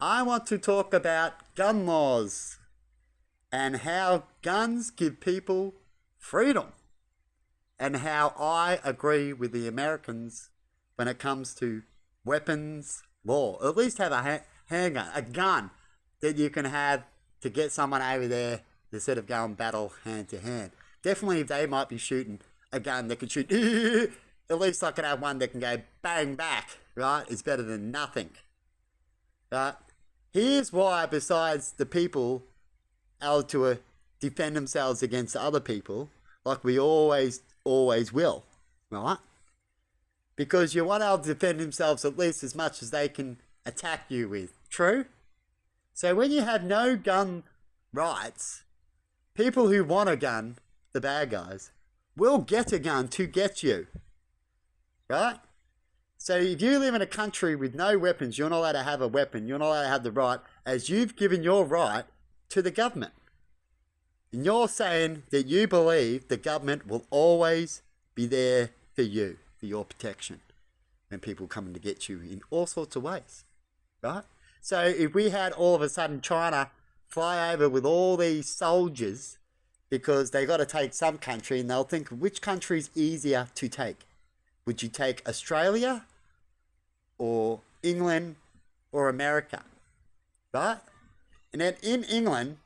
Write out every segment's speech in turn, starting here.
I want to talk about gun laws and how guns give people freedom and how I agree with the Americans when it comes to weapons law. At least have a handgun, a gun that you can have to get someone over there instead of going battle hand to hand. Definitely if they might be shooting a gun that can shoot, at least I can have one that can go bang back, right? It's better than nothing. Right? Here's why, besides the people able to defend themselves against other people, like we always will, right? Because you want to defend themselves at least as much as they can attack you with. True? So when you have no gun rights, people who want a gun, the bad guys, will get a gun to get you. Right? So if you live in a country with no weapons, you're not allowed to have a weapon. You're not allowed to have the right, as you've given your right to the government. And you're saying that you believe the government will always be there for you, for your protection, when people come to get you in all sorts of ways. Right? So if we had all of a sudden China fly over with all these soldiers because they got to take some country, and they'll think, which country is easier to take? Would you take Australia or England or America? Right? And then in England,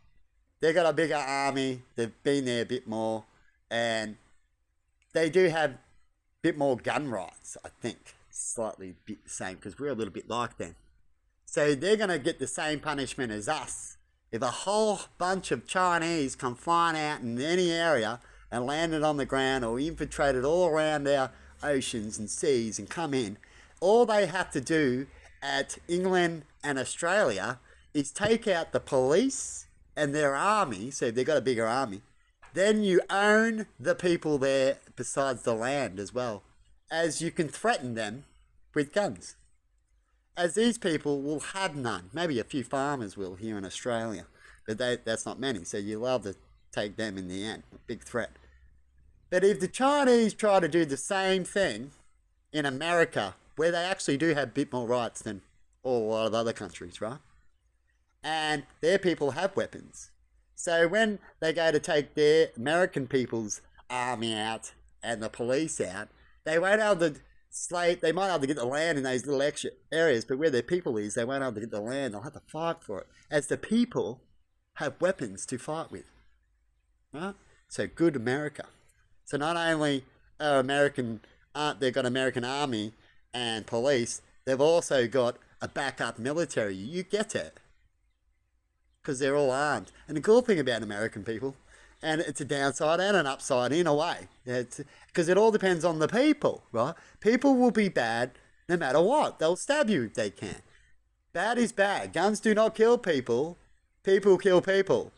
they got a bigger army, they've been there a bit more, and they do have a bit more gun rights, I think. Slightly bit the same, because we're a little bit like them. So they're going to get the same punishment as us. If a whole bunch of Chinese come flying out in any area and landed on the ground or infiltrated all around our oceans and seas and come in, all they have to do at England and Australia is take out the police and their army, so if they've got a bigger army, then you own the people there besides the land as well, as you can threaten them with guns. As these people will have none. Maybe a few farmers will here in Australia, but that's not many, so you'll have to take them in the end. A big threat. But if the Chinese try to do the same thing in America, where they actually do have a bit more rights than a lot of other countries, right? And their people have weapons. So when they go to take their American people's army out and the police out, they won't have the they might have to get the land in those little extra areas, but where their people is, they won't have to get the land. They'll have to fight for it, as the people have weapons to fight with. Right? So good America. So not only are they've got American army and police, they've also got a backup military. You get it. Because they're all armed. And the cool thing about American people, and it's a downside and an upside in a way, because it all depends on the people, right? People will be bad no matter what. They'll stab you if they can. Bad is bad. Guns do not kill people. People kill people.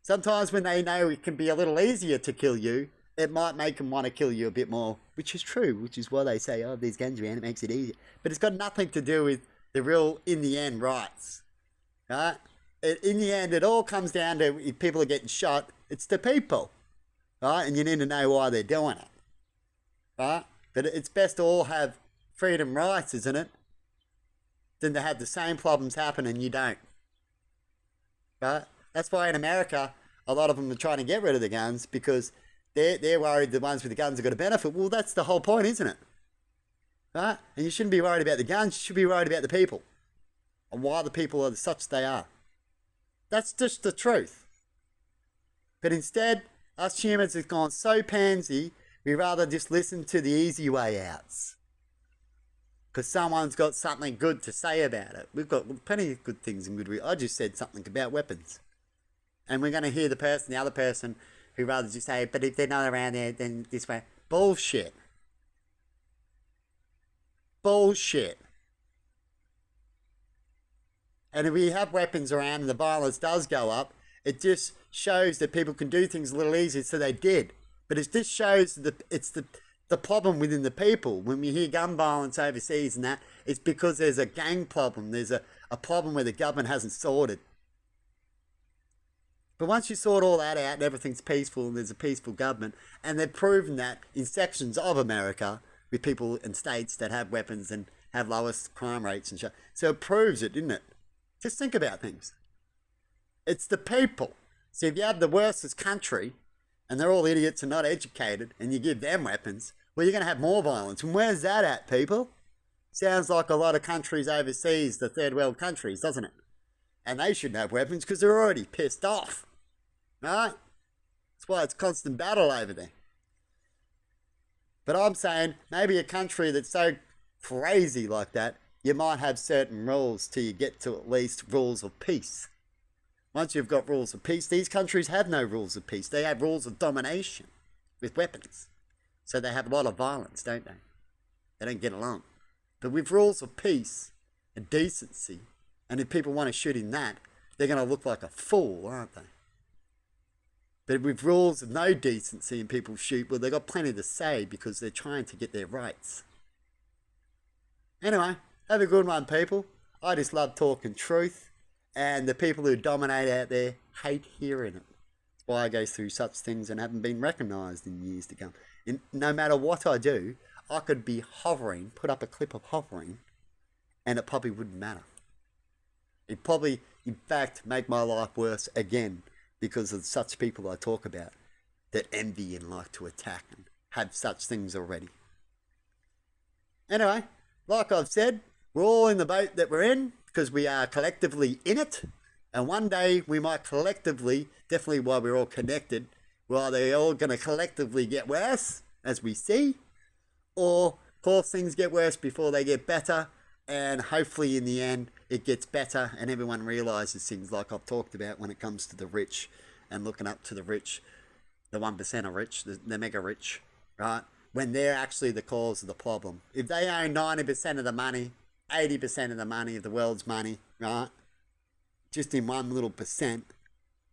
Sometimes when they know it can be a little easier to kill you, it might make them want to kill you a bit more, which is true, which is why they say, oh, there's guns around, it makes it easier. But it's got nothing to do with the real, in the end, rights, right? In the end, it all comes down to if people are getting shot, it's the people, right? And you need to know why they're doing it, right? But it's best to all have freedom rights, isn't it? Than to have the same problems happen and you don't, right? That's why in America, a lot of them are trying to get rid of the guns because they're worried the ones with the guns are going to benefit. Well, that's the whole point, isn't it? Right? And you shouldn't be worried about the guns, you should be worried about the people and why the people are such they are. That's just the truth. But instead, us humans have gone so pansy, we rather just listen to the easy way outs. Because someone's got something good to say about it. We've got plenty of good things and good. I just said something about weapons. And we're going to hear the other person, who rather just say, but if they're not around there, then this way. Bullshit. Bullshit. And if we have weapons around and the violence does go up, it just shows that people can do things a little easier, so they did. But it just shows that it's the problem within the people. When we hear gun violence overseas and that, it's because there's a gang problem. There's a problem where the government hasn't sorted. But once you sort all that out and everything's peaceful and there's a peaceful government, and they've proven that in sections of America with people in states that have weapons and have lowest crime rates and shit. So it proves it, didn't it? Just think about things. It's the people. See, if you have the worstest country and they're all idiots and not educated and you give them weapons, well, you're going to have more violence. And where's that at, people? Sounds like a lot of countries overseas, the third world countries, doesn't it? And they shouldn't have weapons because they're already pissed off. Right? That's why it's constant battle over there. But I'm saying maybe a country that's so crazy like that, you might have certain rules till you get to at least rules of peace. Once you've got rules of peace, these countries have no rules of peace. They have rules of domination with weapons. So they have a lot of violence, don't they? They don't get along. But with rules of peace and decency, and if people want to shoot in that, they're going to look like a fool, aren't they? But with rules of no decency and people shoot, well, they've got plenty to say because they're trying to get their rights. Anyway, have a good one, people. I just love talking truth, and the people who dominate out there hate hearing it. That's why I go through such things and haven't been recognised in years to come. And no matter what I do, I could be hovering, put up a clip of hovering, and it probably wouldn't matter. It probably, in fact, make my life worse again because of such people I talk about that envy and like to attack and have such things already. Anyway, like I've said, we're all in the boat that we're in because we are collectively in it. And one day we might collectively, definitely while we're all connected, well, they're all going to collectively get worse, as we see. Or, of course, things get worse before they get better. And hopefully in the end, it gets better and everyone realises things like I've talked about when it comes to the rich and looking up to the rich, the 1% are rich, the mega rich, right? When they're actually the cause of the problem. If they own 90% of the money, 80% of the money of the world's money, right? Just in one little percent,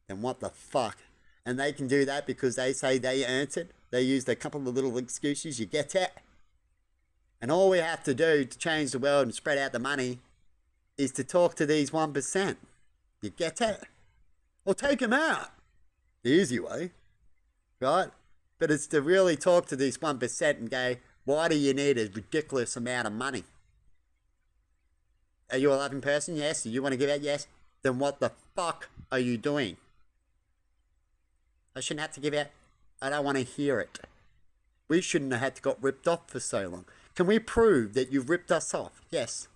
then what the fuck? And they can do that because they say they earned it. They used a couple of little excuses, you get it? And all we have to do to change the world and spread out the money is to talk to these 1%. You get it? Or take them out. The easy way, right? But it's to really talk to these 1% and go, why do you need a ridiculous amount of money? Are you a loving person? Yes. Do you want to give out? Yes. Then what the fuck are you doing? I shouldn't have to give out. I don't want to hear it. We shouldn't have had to got ripped off for so long. Can we prove that you've ripped us off? Yes.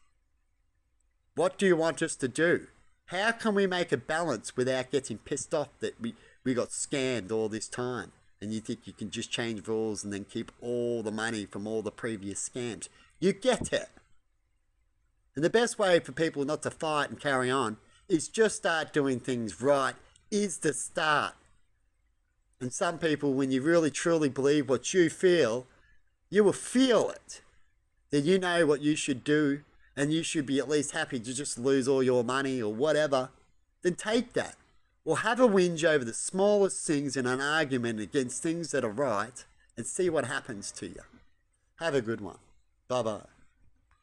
What do you want us to do? How can we make a balance without getting pissed off that we got scammed all this time? And you think you can just change rules and then keep all the money from all the previous scams? You get it. And the best way for people not to fight and carry on is just start doing things right, is the start. And some people, when you really truly believe what you feel, you will feel it. That you know what you should do and you should be at least happy to just lose all your money or whatever, then take that. Or have a whinge over the smallest things in an argument against things that are right and see what happens to you. Have a good one. Bye-bye.